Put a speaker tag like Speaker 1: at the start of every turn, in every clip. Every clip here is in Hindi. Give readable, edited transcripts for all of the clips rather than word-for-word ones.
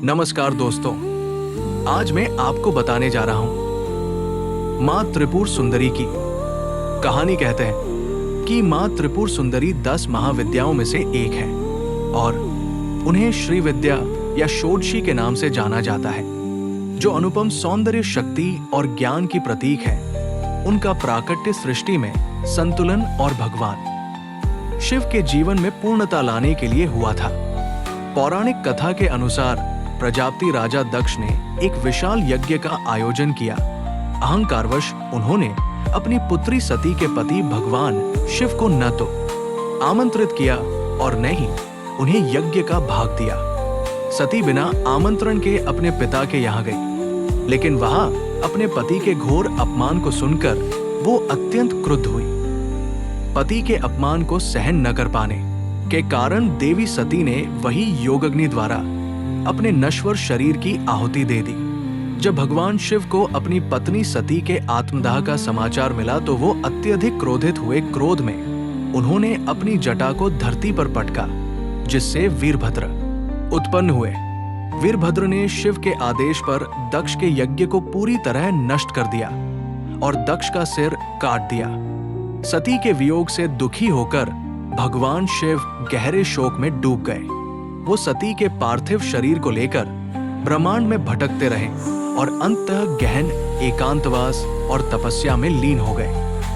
Speaker 1: नमस्कार दोस्तों, आज मैं आपको बताने जा रहा हूं माँ त्रिपुर सुंदरी की कहानी। कहते हैं कि माँ त्रिपुर सुंदरी 10 महाविद्याओं में से एक है और उन्हें श्री विद्या या षोडशी के नाम से जाना जाता है, जो अनुपम सौंदर्य, शक्ति और ज्ञान की प्रतीक है। उनका प्राकट्य सृष्टि में संतुलन और भगवान शिव के जीवन में पूर्णता लाने के लिए हुआ था। पौराणिक कथा के अनुसार प्रजापति राजा दक्ष ने एक विशाल यज्ञ का आयोजन किया। अहंकारवश उन्होंने अपनी पुत्री सती के पति भगवान शिव को न तो आमंत्रित किया और न ही उन्हें यज्ञ का भाग दिया। सती बिना आमंत्रण के अपने पिता के यहाँ गई, लेकिन वहां अपने पति के घोर अपमान को सुनकर वो अत्यंत क्रुद्ध हुई। पति के अपमान को सहन न कर पाने के कारण देवी सती ने वही योगाग्नि द्वारा अपने नश्वर शरीर की आहुति दे दी। जब भगवान शिव को अपनी पत्नी सती के आत्मदाह का समाचार मिला तो वो अत्यधिक क्रोधित हुए। क्रोध में उन्होंने अपनी जटा को धरती पर पटका, जिससे वीरभद्र उत्पन्न हुए। वीरभद्र ने शिव के आदेश पर दक्ष के यज्ञ को पूरी तरह नष्ट कर दिया और दक्ष का सिर काट दिया। सती के वियोग से दुखी होकर भगवान शिव गहरे शोक में डूब गए। वो सती के पार्थिव शरीर को लेकर ब्रह्मांड में भटकते रहे और अंततः गहन एकांतवास और तपस्या में लीन हो गए।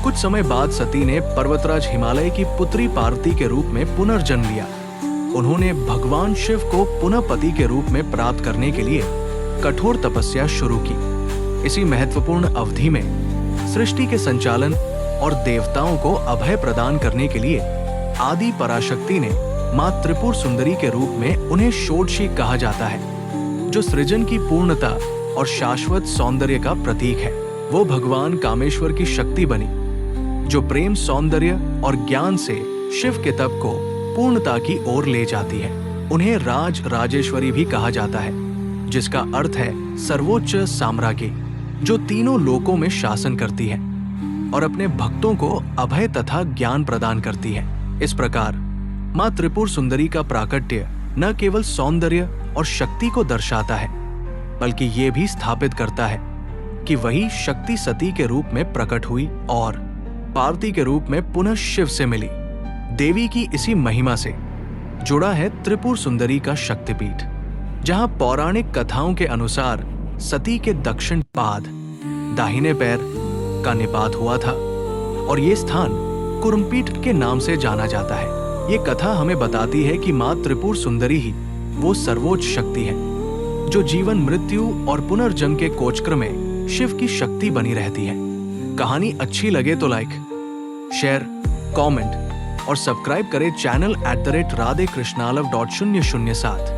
Speaker 1: कुछ समय बाद सती ने पर्वतराज हिमालय की पुत्री पार्वती के रूप में पुनर्जन्म लिया। उन्होंने भगवान शिव को पुनः पति के रूप में प्राप्त करने के लिए कठोर तपस्या शुरू की। इसी महत्वपूर्ण अवधि में सृष्टि के संचालन और देवताओं को अभय प्रदान करने के लिए आदि पराशक्ति ने माँ त्रिपुर सुंदरी के रूप में उन्हें षोडशी कहा जाता है, जो सृजन की पूर्णता और शाश्वत सौंदर्य का प्रतीक है। वो भगवान कामेश्वर की शक्ति बनी, जो प्रेम, सौंदर्य और ज्ञान से शिव के तप को पूर्णता की ओर ले जाती है। उन्हें राज राजेश्वरी भी कहा जाता है, जिसका अर्थ है सर्वोच्च साम्राज्ञी, जो तीनों लोकों में शासन करती है और अपने भक्तों को अभय तथा ज्ञान प्रदान करती है। इस प्रकार माँ त्रिपुर सुंदरी का प्राकट्य न केवल सौंदर्य और शक्ति को दर्शाता है, बल्कि ये भी स्थापित करता है कि वही शक्ति सती के रूप में प्रकट हुई और पार्वती के रूप में पुनः शिव से मिली। देवी की इसी महिमा से जुड़ा है त्रिपुर सुंदरी का शक्तिपीठ, जहां पौराणिक कथाओं के अनुसार सती के दक्षिण पाद, दाहिने पैर का निपात हुआ था और ये स्थान कुरुमपीठ के नाम से जाना जाता है। ये कथा हमें बताती है कि माँ त्रिपुर सुंदरी ही वो सर्वोच्च शक्ति है, जो जीवन, मृत्यु और पुनर्जन्म के कोचक्र में शिव की शक्ति बनी रहती है। कहानी अच्छी लगे तो लाइक, शेयर, कमेंट और सब्सक्राइब करें चैनल @radhekrishnaalav.007।